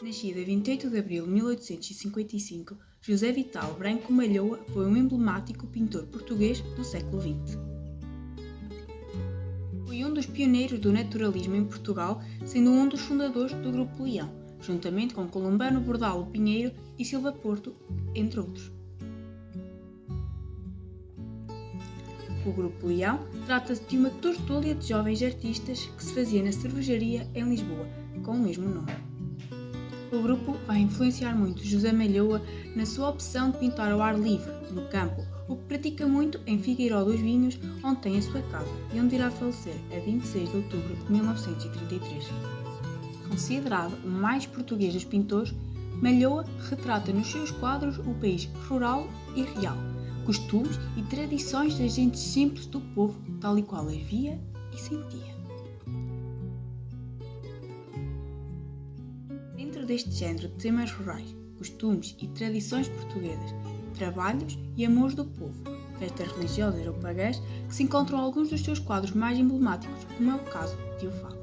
Nascido a 28 de abril de 1855, José Vital Branco Malhoa foi um emblemático pintor português do século XX. Foi um dos pioneiros do naturalismo em Portugal, sendo um dos fundadores do Grupo Leão, juntamente com Columbano Bordalo Pinheiro e Silva Porto, entre outros. O Grupo Leão trata-se de uma tertúlia de jovens artistas que se fazia na cervejaria em Lisboa, com o mesmo nome. O grupo vai influenciar muito José Malhoa na sua opção de pintar ao ar livre, no campo, o que pratica muito em Figueiró dos Vinhos, onde tem a sua casa e onde irá falecer a 26 de outubro de 1933. Considerado o mais português dos pintores, Malhoa retrata nos seus quadros o país rural e real, costumes e tradições das gentes simples do povo, tal e qual as via e sentia. Dentro deste género de temas rurais, costumes e tradições portuguesas, trabalhos e amores do povo, festas religiosas ou pagãs, que se encontram alguns dos seus quadros mais emblemáticos, como é o caso de O Fado.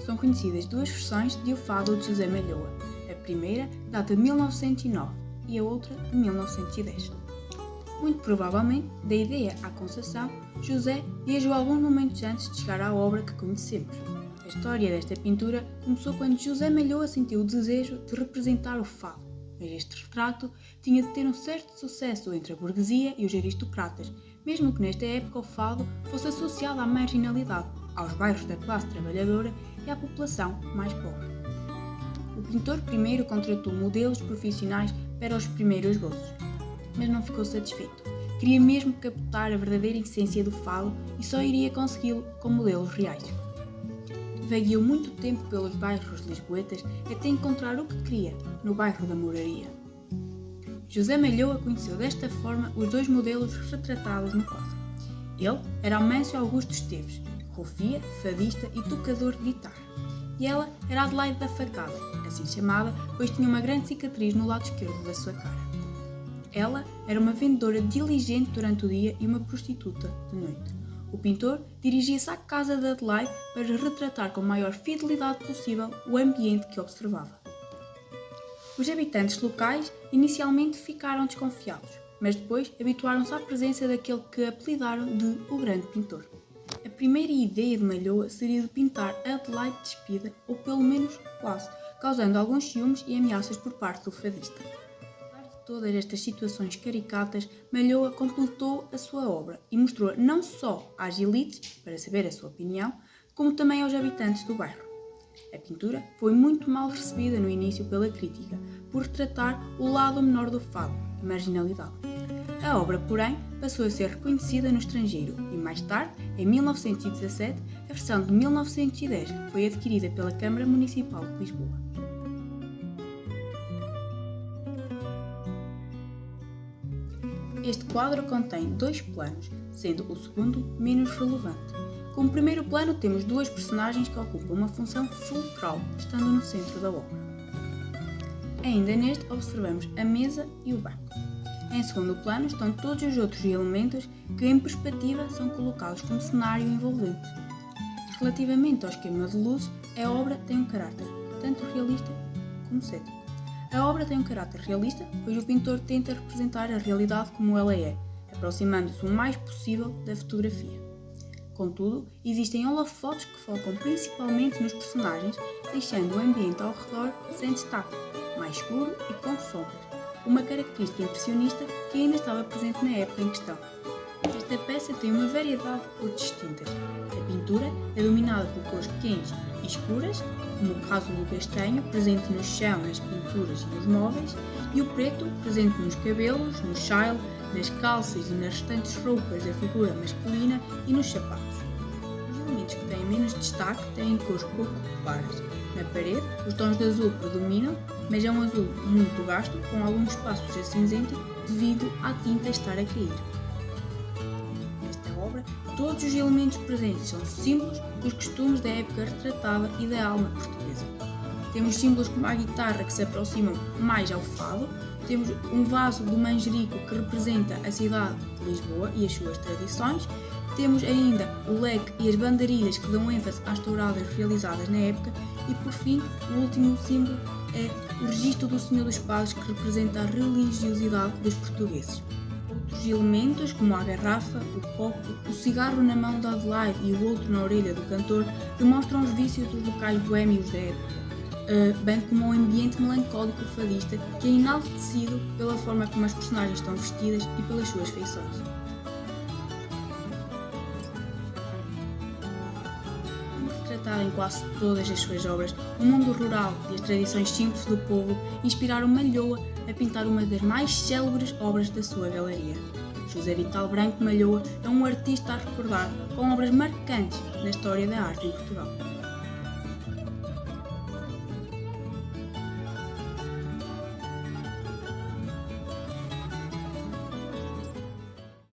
São conhecidas duas versões de O Fado de José Malhoa. A primeira data de 1909 e a outra de 1910. Muito provavelmente, da ideia à concepção, José viajou alguns momentos antes de chegar à obra que conhecemos. A história desta pintura começou quando José Malhoa sentiu o desejo de representar o fado, mas este retrato tinha de ter um certo sucesso entre a burguesia e os aristocratas, mesmo que nesta época o fado fosse associado à marginalidade, aos bairros da classe trabalhadora e à população mais pobre. O pintor primeiro contratou modelos profissionais para os primeiros esboços, mas não ficou satisfeito. Queria mesmo captar a verdadeira essência do fado e só iria consegui-lo com modelos reais. Vagueou muito tempo pelos bairros lisboetas até encontrar o que queria, no bairro da Moraria. José Malhoa conheceu desta forma os dois modelos retratados no quadro. Ele era Amâncio Augusto Esteves, rufia, fadista e tocador de guitarra. E ela era Adelaide da Facada, assim chamada, pois tinha uma grande cicatriz no lado esquerdo da sua cara. Ela era uma vendedora diligente durante o dia e uma prostituta de noite. O pintor dirigia-se à casa de Adelaide para retratar com a maior fidelidade possível o ambiente que observava. Os habitantes locais inicialmente ficaram desconfiados, mas depois habituaram-se à presença daquele que apelidaram de o Grande Pintor. A primeira ideia de Malhoa seria de pintar Adelaide despida, ou pelo menos quase, causando alguns ciúmes e ameaças por parte do fadista. Apesar de todas estas situações caricatas, Malhoa completou a sua obra e mostrou não só às elites, para saber a sua opinião, como também aos habitantes do bairro. A pintura foi muito mal recebida no início pela crítica, por retratar o lado menor do fado, a marginalidade. A obra, porém, passou a ser reconhecida no estrangeiro e, mais tarde, em 1917, a versão de 1910 foi adquirida pela Câmara Municipal de Lisboa. Este quadro contém dois planos, sendo o segundo menos relevante. Como primeiro plano temos duas personagens que ocupam uma função fulcral, estando no centro da obra. Ainda neste observamos a mesa e o banco. Em segundo plano estão todos os outros elementos que em perspectiva são colocados como cenário envolvente. Relativamente ao esquema de luzes, a obra tem um caráter tanto realista como cético. A obra tem um caráter realista, pois o pintor tenta representar a realidade como ela é, aproximando-se o mais possível da fotografia. Contudo, existem holofotes que focam principalmente nos personagens, deixando o ambiente ao redor sem destaque, mais escuro e com sombras, uma característica impressionista que ainda estava presente na época em questão. Esta peça tem uma variedade de cores distintas. A pintura é dominada por cores quentes e escuras, como o caso do castanho, presente no chão, nas pinturas e nos móveis, e o preto, presente nos cabelos, no chale, nas calças e nas restantes roupas da figura masculina e nos sapatos. Os elementos que têm menos destaque têm cores pouco claras. Na parede, os tons de azul predominam, mas é um azul muito gasto, com alguns espaços a cinzento devido à tinta estar a cair. Nesta obra, todos os elementos presentes são símbolos dos costumes da época retratada e da alma portuguesa. Temos símbolos como a guitarra que se aproximam mais ao fado, temos um vaso do manjerico que representa a cidade de Lisboa e as suas tradições, Temos ainda o leque e as bandarilhas que dão ênfase às touradas realizadas na época e, por fim, o último símbolo é o registro do Senhor dos Padres, que representa a religiosidade dos portugueses. Outros elementos, como a garrafa, o copo, o cigarro na mão de Adelaide e o outro na orelha do cantor, demonstram os vícios dos locais boémios da época, bem como o ambiente melancólico fadista, que é enaltecido pela forma como as personagens estão vestidas e pelas suas feições. Retratado em quase todas as suas obras, o mundo rural e as tradições simples do povo inspiraram Malhoa a pintar uma das mais célebres obras da sua galeria. José Vital Branco Malhoa é um artista a recordar com obras marcantes na história da arte em Portugal.